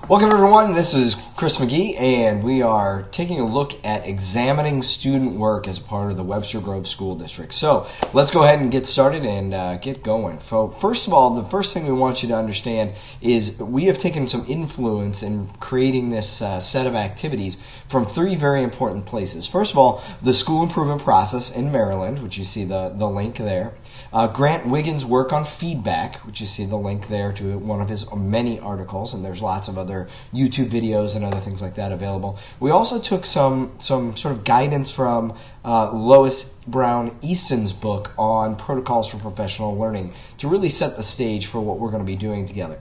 Welcome everyone, this is Chris McGee and we are taking a look at examining student work as part of the Webster Grove School District. So let's go ahead and get started and get going. So first of all, the first thing we want you to understand is we have taken some influence in creating this set of activities from three very important places. First of all, the school improvement process in Maryland, which you see the link there. Grant Wiggins' work on feedback, which you see the link there to one of his many articles, and there's lots of other YouTube videos and other things like that available. We also took some sort of guidance from Lois Brown Easton's book on protocols for professional learning to really set the stage for what we're going to be doing together.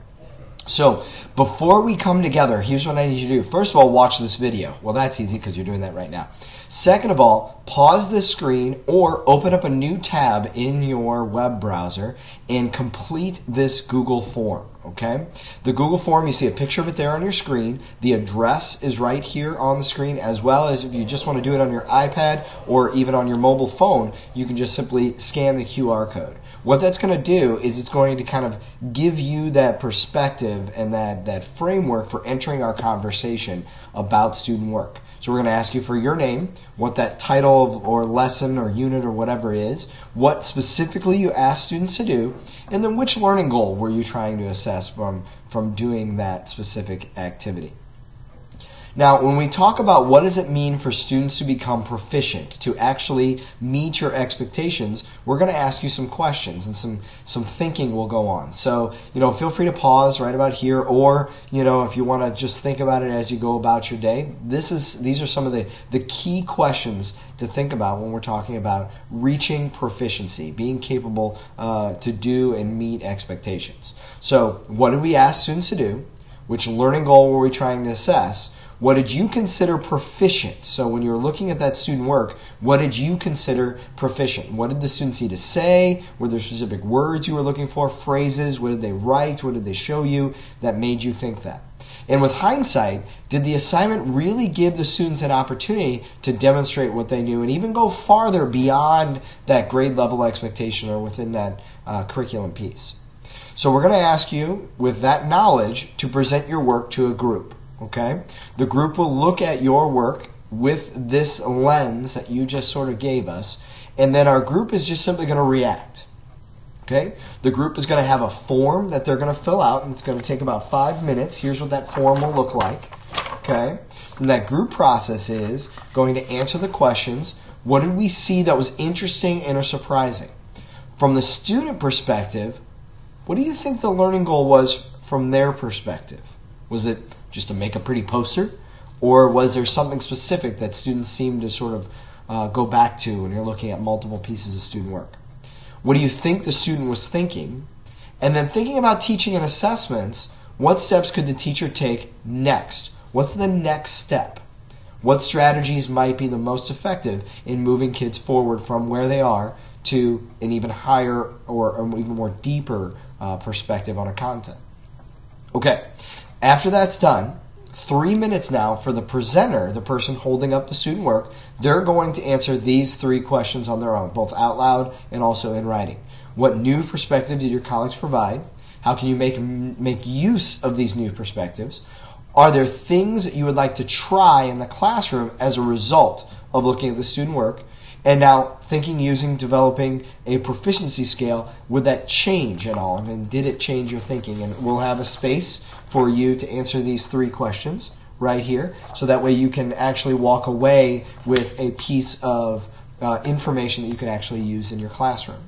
So before we come together, here's what I need you to do. First of all, watch this video. Well, that's easy because you're doing that right now. Second of all, pause this screen or open up a new tab in your web browser and complete this Google form, okay? The Google form, you see a picture of it there on your screen. The address is right here on the screen, as well as if you just want to do it on your iPad or even on your mobile phone, you can just simply scan the QR code. What that's going to do is it's going to kind of give you that perspective and that framework for entering our conversation about student work. So we're going to ask you for your name, what that title or lesson or unit or whatever is, what specifically you asked students to do, and then which learning goal were you trying to assess from doing that specific activity. Now, when we talk about what does it mean for students to become proficient, to actually meet your expectations, we're going to ask you some questions and some thinking will go on. So, feel free to pause right about here, or, if you want to just think about it as you go about your day. These are some of the key questions to think about when we're talking about reaching proficiency, being capable to do and meet expectations. So, what did we ask students to do? Which learning goal were we trying to assess? What did you consider proficient? So when you're looking at that student work, what did you consider proficient? What did the students need to say? Were there specific words you were looking for, phrases? What did they write? What did they show you that made you think that? And with hindsight, did the assignment really give the students an opportunity to demonstrate what they knew and even go farther beyond that grade level expectation or within that curriculum piece? So we're going to ask you, with that knowledge, to present your work to a group. Okay? The group will look at your work with this lens that you just sort of gave us, and then our group is just simply going to react. Okay? The group is going to have a form that they're going to fill out, and it's going to take about 5 minutes. Here's what that form will look like. Okay? And that group process is going to answer the questions. What did we see that was interesting and or surprising? From the student perspective, what do you think the learning goal was from their perspective? Was it just to make a pretty poster? Or was there something specific that students seem to sort of go back to when you're looking at multiple pieces of student work? What do you think the student was thinking? And then thinking about teaching and assessments, what steps could the teacher take next? What's the next step? What strategies might be the most effective in moving kids forward from where they are to an even higher or even more deeper perspective on a content? Okay. After that's done, 3 minutes now for the presenter, the person holding up the student work. They're going to answer these three questions on their own, both out loud and also in writing. What new perspective did your colleagues provide? How can you make use of these new perspectives? Are there things that you would like to try in the classroom as a result of looking at the student work? And now developing a proficiency scale, would that change at all? And did it change your thinking? And we'll have a space for you to answer these three questions right here, so that way you can actually walk away with a piece of information that you can actually use in your classroom.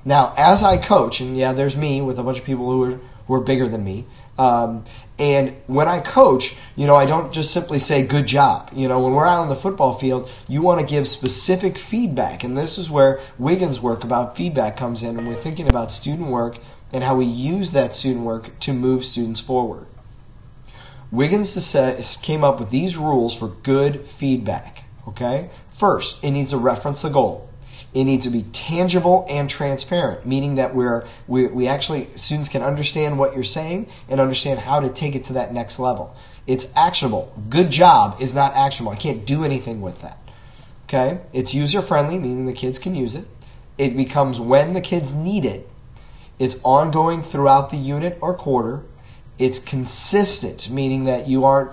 Now, as I coach, and yeah, there's me with a bunch of people who are bigger than me, and when I coach, I don't just simply say good job. When we're out on the football field, you want to give specific feedback, and this is where Wiggins' work about feedback comes in, and we're thinking about student work and how we use that student work to move students forward. Wiggins came up with these rules for good feedback. Okay? First, it needs to reference the goal. It needs to be tangible and transparent, meaning that we actually, students can understand what you're saying and understand how to take it to that next level. It's actionable. Good job is not actionable. I can't do anything with that. Okay? It's user-friendly, meaning the kids can use it. It becomes when the kids need it. It's ongoing throughout the unit or quarter. It's consistent, meaning that you aren't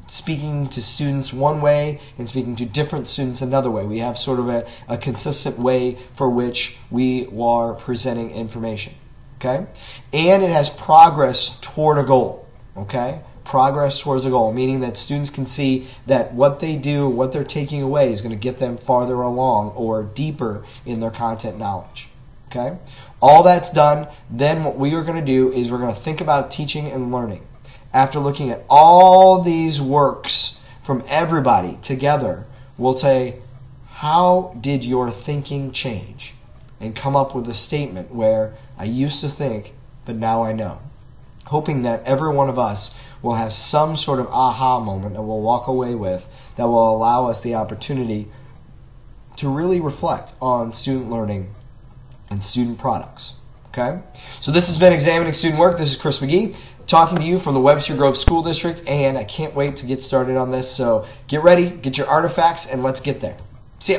speaking to students one way and speaking to different students another way. We have sort of a consistent way for which we are presenting information. Okay? And it has progress toward a goal. Okay? Progress towards a goal, meaning that students can see that what they do, what they're taking away is going to get them farther along or deeper in their content knowledge. Okay? All that's done, then what we are going to do is we're going to think about teaching and learning. After looking at all these works from everybody together, we'll say, how did your thinking change? And come up with a statement where I used to think, but now I know. Hoping that every one of us will have some sort of aha moment that we'll walk away with that will allow us the opportunity to really reflect on student learning and student products. Okay? So this has been Examining Student Work. This is Chris McGee talking to you from the Webster Grove School District, and I can't wait to get started on this. So get ready, get your artifacts, and let's get there. See ya.